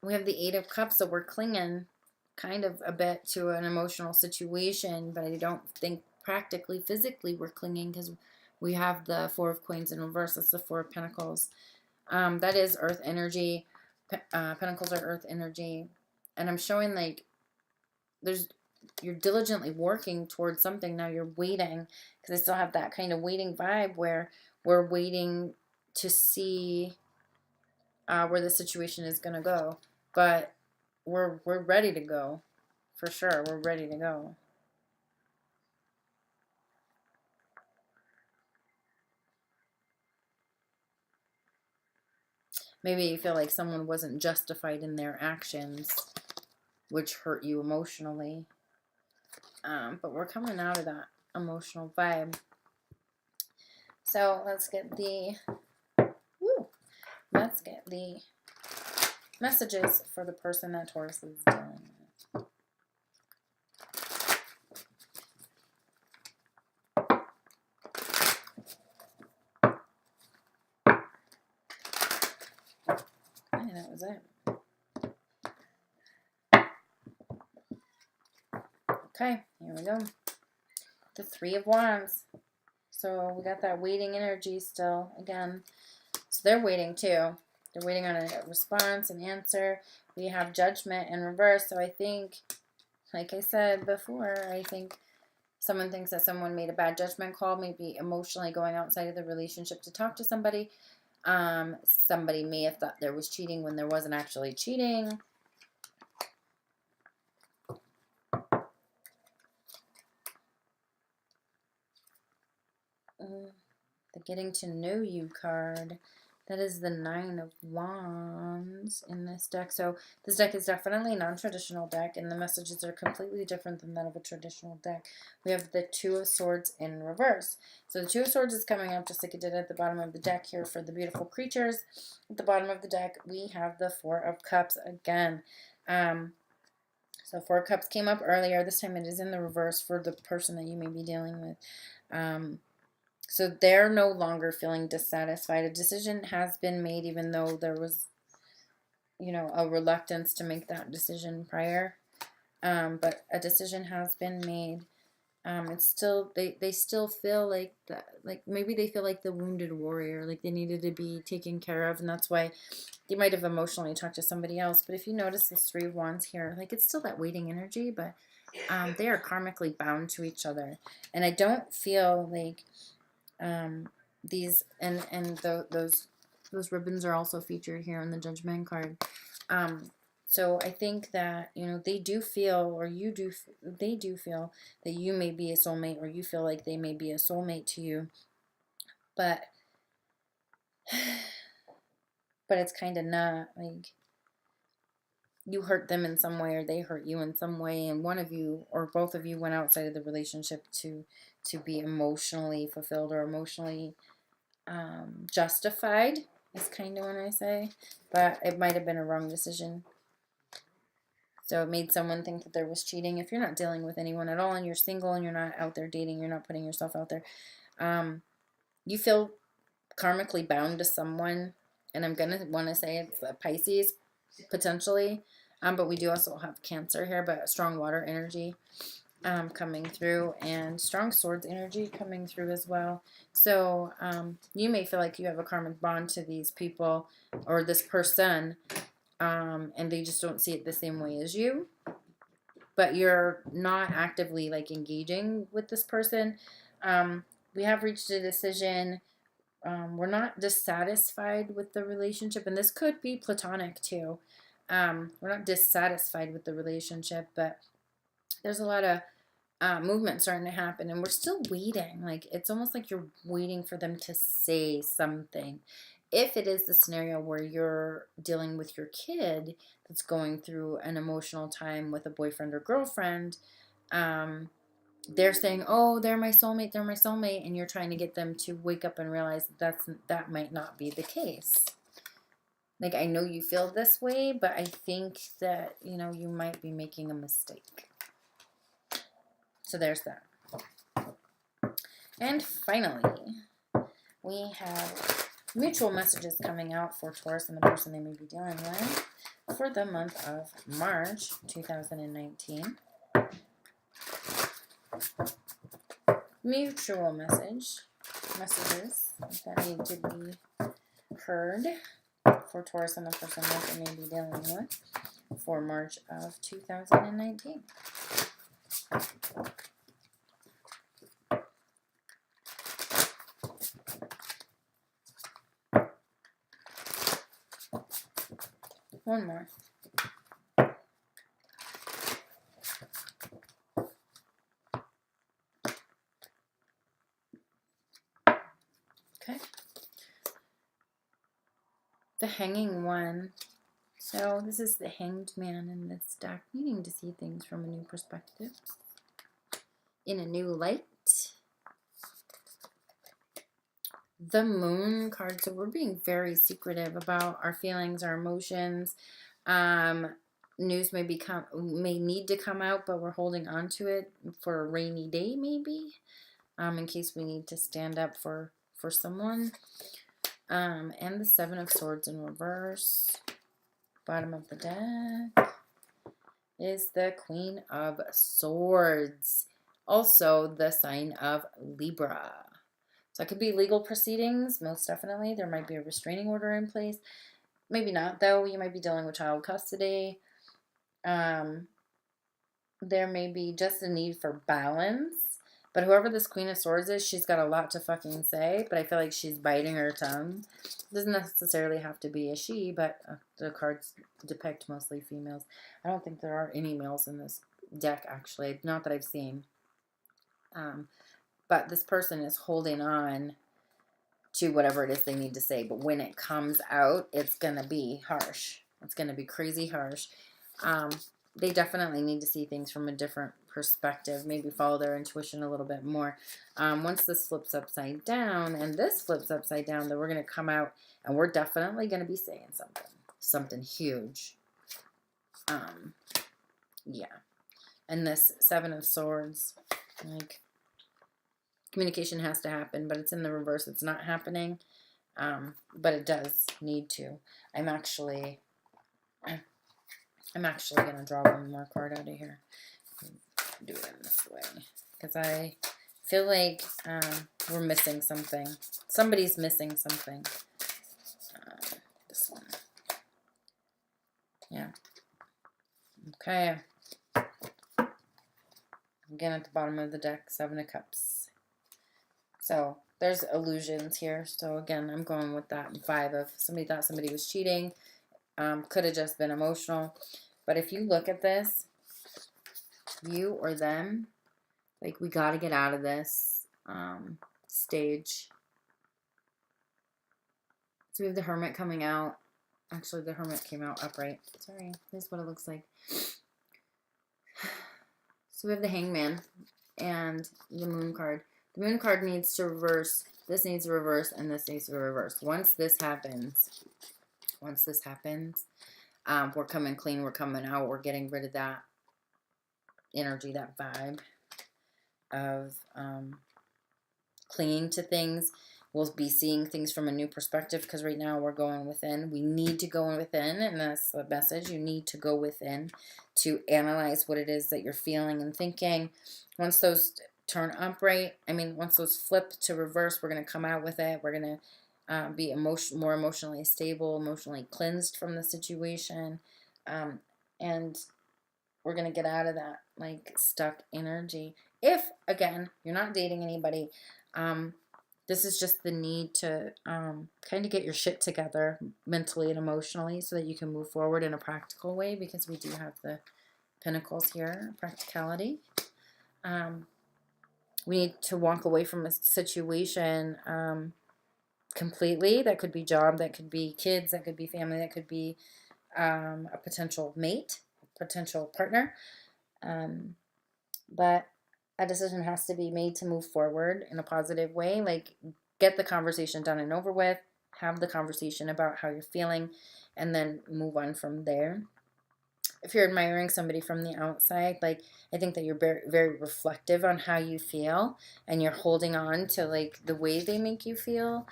We have the Eight of Cups, so we're clinging kind of a bit to an emotional situation, but I don't think practically, physically we're clinging because we have the Four of Coins in reverse. That's the Four of Pentacles. That is earth energy. Pentacles are earth energy. And I'm showing like you're diligently working towards something. Now you're waiting, because I still have that kind of waiting vibe where we're waiting to see where the situation is going to go. But we're ready to go. For sure, we're ready to go. Maybe you feel like someone wasn't justified in their actions, which hurt you emotionally. But we're coming out of that emotional vibe. So let's get the messages for the person that Taurus is dealing with. Okay, that was it. Okay, here we go. The Three of Wands. So we got that waiting energy still again. So they're waiting too. They're waiting on a response, an answer. We have Judgment in reverse. So I think, like I said before, I think someone thinks that someone made a bad judgment call, maybe emotionally going outside of the relationship to talk to somebody. Somebody may have thought there was cheating when there wasn't actually cheating. The Getting to Know You card. That is the Nine of Wands in this deck. So this deck is definitely a non-traditional deck, and the messages are completely different than that of a traditional deck. We have the Two of Swords in reverse. So the Two of Swords is coming up just like it did at the bottom of the deck here for the beautiful creatures. At the bottom of the deck, we have the Four of Cups again. So Four of Cups came up earlier. This time it is in the reverse for the person that you may be dealing with. So they're no longer feeling dissatisfied. A decision has been made, even though there was, a reluctance to make that decision prior. But a decision has been made. It's still, they still feel like that, like maybe they feel like the wounded warrior, like they needed to be taken care of, and that's why they might have emotionally talked to somebody else. But if you notice this Three of Wands here, like it's still that waiting energy, but they are karmically bound to each other. And I don't feel like these those ribbons are also featured here on the Judgment card. So I think that they do feel, or they do feel that you may be a soulmate, or you feel like they may be a soulmate to you, but it's kind of not. Like, you hurt them in some way, or they hurt you in some way, and one of you or both of you went outside of the relationship to be emotionally fulfilled or emotionally justified, is kind of when I say, but it might have been a wrong decision. So it made someone think that there was cheating. If you're not dealing with anyone at all and you're single and you're not out there dating, you're not putting yourself out there, you feel karmically bound to someone, and I'm going to want to say it's a Pisces, potentially. But we do also have Cancer here, but strong water energy coming through, and strong swords energy coming through as well. So you may feel like you have a karmic bond to these people or this person, and they just don't see it the same way as you. But you're not actively like engaging with this person. We have reached a decision. We're not dissatisfied with the relationship, and this could be platonic too. We're not dissatisfied with the relationship, but there's a lot of movement starting to happen, and we're still waiting. Like, it's almost like you're waiting for them to say something. If it is the scenario where you're dealing with your kid that's going through an emotional time with a boyfriend or girlfriend, they're saying, oh, they're my soulmate, and you're trying to get them to wake up and realize that might not be the case. Like, I know you feel this way, but I think that, you might be making a mistake. So there's that. And finally, we have mutual messages coming out for Taurus and the person they may be dealing with for the month of March 2019. Mutual messages that need to be heard for Taurus and the person that they may be dealing with for March of 2019. One more. Okay. The Hanging One. So this is the Hanged Man in this deck, needing to see things from a new perspective, in a new light. The Moon card. So we're being very secretive about our feelings, our emotions. News may need to come out, but we're holding on to it for a rainy day, maybe, in case we need to stand up for someone. And the Seven of Swords in reverse. Bottom of the deck is the Queen of Swords. Also the sign of Libra. So it could be legal proceedings, most definitely. There might be a restraining order in place. Maybe not, though. You might be dealing with child custody. There may be just a need for balance. But whoever this Queen of Swords is, she's got a lot to fucking say. But I feel like she's biting her tongue. It doesn't necessarily have to be a she, but the cards depict mostly females. I don't think there are any males in this deck, actually. Not that I've seen. But this person is holding on to whatever it is they need to say. But when it comes out, it's going to be harsh. It's going to be crazy harsh. They definitely need to see things from a different perspective. Maybe follow their intuition a little bit more. Once this flips upside down and this flips upside down, then we're going to come out and we're definitely going to be saying something. Something huge. Yeah. And this Seven of Swords, like, communication has to happen, but it's in the reverse. It's not happening, but it does need to. I'm actually going to draw one more card out of here. Do it in this way, because I feel like we're missing something. Somebody's missing something. This one. Yeah. Okay. Again, at the bottom of the deck, Seven of Cups. So there's illusions here. So again, I'm going with that vibe of somebody thought somebody was cheating. Could have just been emotional. But if you look at this, you or them, like, we got to get out of this stage. So we have the Hermit coming out. Actually, the Hermit came out upright. Sorry, this is what it looks like. So we have the Hangman and the Moon card. The Moon card needs to reverse. This needs to reverse, and this needs to reverse. Once this happens, we're coming clean. We're coming out. We're getting rid of that energy, that vibe of clinging to things. we'll be seeing things from a new perspective, because right now we're going within. We need to go within, and that's the message. You need to go within to analyze what it is that you're feeling and thinking. Once those turn upright, once those flip to reverse, we're going to come out with it. We're going to be more emotionally stable, emotionally cleansed from the situation, and we're going to get out of that like stuck energy. If, again, you're not dating anybody, this is just the need to kind of get your shit together mentally and emotionally so that you can move forward in a practical way, because we do have the Pentacles here, practicality. We need to walk away from a situation completely. That could be job, that could be kids, that could be family, that could be a potential mate, potential partner. But a decision has to be made to move forward in a positive way. Like, get the conversation done and over with, have the conversation about how you're feeling, and then move on from there. If you're admiring somebody from the outside, like, I think that you're very, very reflective on how you feel, and you're holding on to like the way they make you feel,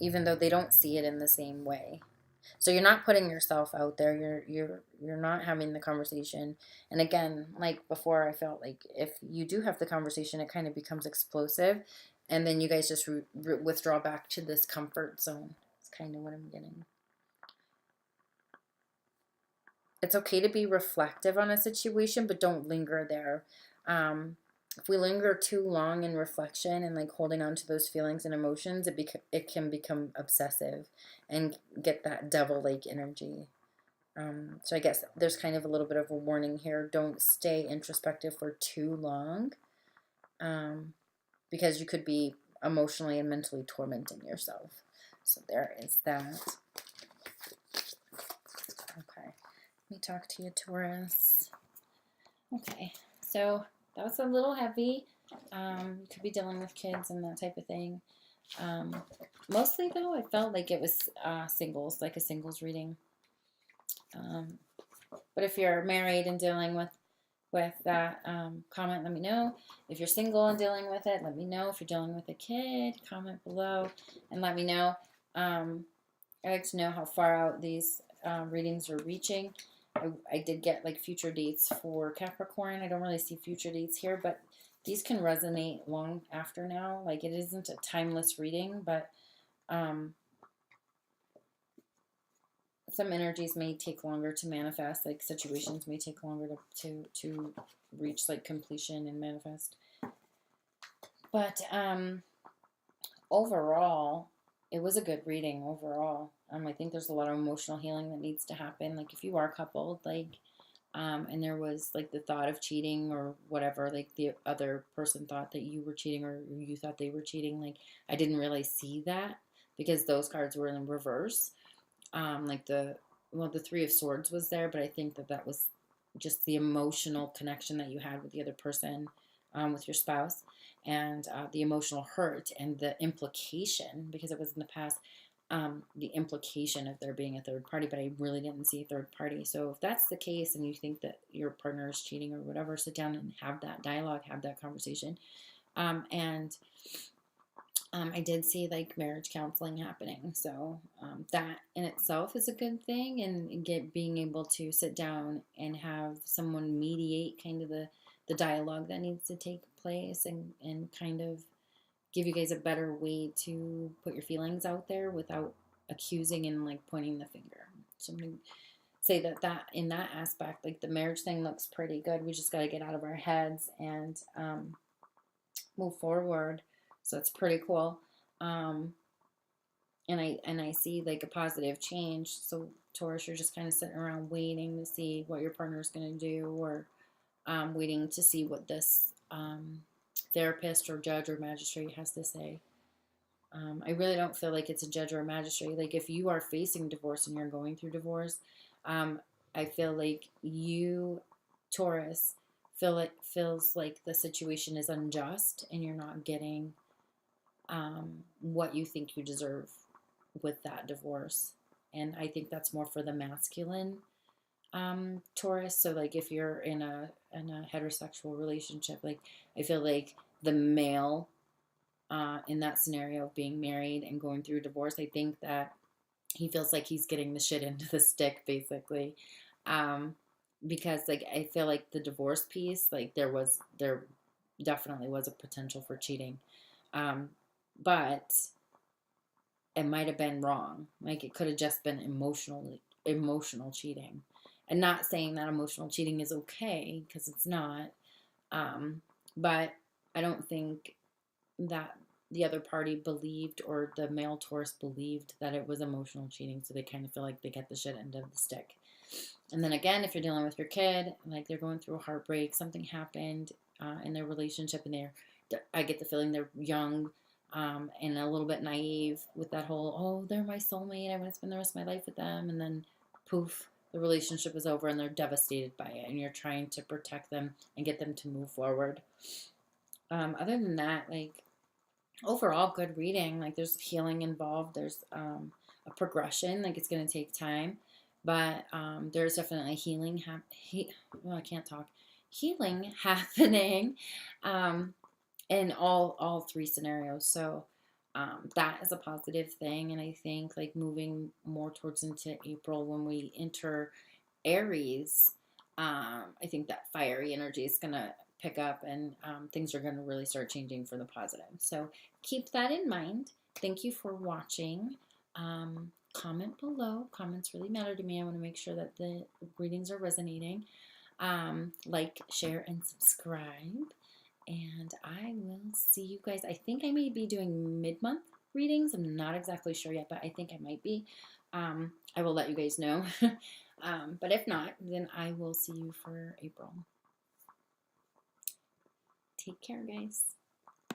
even though they don't see it in the same way. So you're not putting yourself out there. You're not having the conversation. And again, like before, I felt like if you do have the conversation, it kind of becomes explosive, and then you guys just withdraw back to this comfort zone. It's kind of what I'm getting. It's okay to be reflective on a situation, but don't linger there. If we linger too long in reflection and like holding on to those feelings and emotions, it can become obsessive and get that devil-like energy. So I guess there's kind of a little bit of a warning here. Don't stay introspective for too long, because you could be emotionally and mentally tormenting yourself. So there is that. Okay, let me talk to you, Taurus. Okay, so that was a little heavy. You could be dealing with kids and that type of thing. Mostly, though, I felt like it was singles, like a singles reading. But if you're married and dealing with that, comment, let me know. If you're single and dealing with it, let me know. If you're dealing with a kid, comment below and let me know. I'd like to know how far out these readings are reaching. I did get like future dates for Capricorn. I don't really see future dates here, but these can resonate long after now. Like, it isn't a timeless reading, but some energies may take longer to manifest. Like, situations may take longer to reach like completion and manifest. But overall, it was a good reading overall. I think there's a lot of emotional healing that needs to happen. Like, if you are coupled, like, and there was like the thought of cheating or whatever, like the other person thought that you were cheating or you thought they were cheating. Like, I didn't really see that because those cards were in reverse. Like the Three of Swords was there, but I think that was just the emotional connection that you had with the other person, with your spouse, and the emotional hurt and the implication, because it was in the past, the implication of there being a third party, but I really didn't see a third party. So if that's the case and you think that your partner is cheating or whatever, sit down and have that dialogue, have that conversation. I did see like marriage counseling happening. So that in itself is a good thing, and being able to sit down and have someone mediate kind of the dialogue that needs to take place, and kind of give you guys a better way to put your feelings out there without accusing and like pointing the finger. So I'm going to say that in that aspect, like the marriage thing looks pretty good. We just got to get out of our heads and move forward. So it's pretty cool. And I see like a positive change. So Taurus, you're just kind of sitting around waiting to see what your partner's going to do, or waiting to see what this therapist or judge or magistrate has to say. I really don't feel like it's a judge or a magistrate. Like, if you are facing divorce and you're going through divorce, I feel like you, Taurus, feels like the situation is unjust and you're not getting what you think you deserve with that divorce. And I think that's more for the masculine Taurus. So like, if you're in a heterosexual relationship, like, I feel like the male in that scenario of being married and going through a divorce. I think that he feels like he's getting the shit into the stick, basically. Um, because like I feel like the divorce piece, like there definitely was a potential for cheating. Um, but it might have been wrong. Like it could have just been emotional cheating. And not saying that emotional cheating is okay, because it's not. Um, but I don't think that the other party believed, or the male Taurus believed, that it was emotional cheating, so they kind of feel like they get the shit end of the stick. And then again, if you're dealing with your kid, like they're going through a heartbreak, something happened in their relationship, and I get the feeling they're young, and a little bit naive with that whole, oh, they're my soulmate, I want to spend the rest of my life with them, and then poof, the relationship is over and they're devastated by it, and you're trying to protect them and get them to move forward. Other than that, like overall good reading. Like there's healing involved, there's a progression, like it's going to take time, but there's definitely healing I can't talk, healing happening in all three scenarios. So that is a positive thing. And I think like moving more towards into April, when we enter Aries, I think that fiery energy is going to pick up, and things are going to really start changing for the positive. So keep that in mind. Thank you for watching. Comment below. Comments really matter to me. I want to make sure that the readings are resonating. Like, share, and subscribe. And I will see you guys. I think I may be doing mid-month readings. I'm not exactly sure yet, but I think I might be. I will let you guys know. But if not, then I will see you for April. Take care, guys.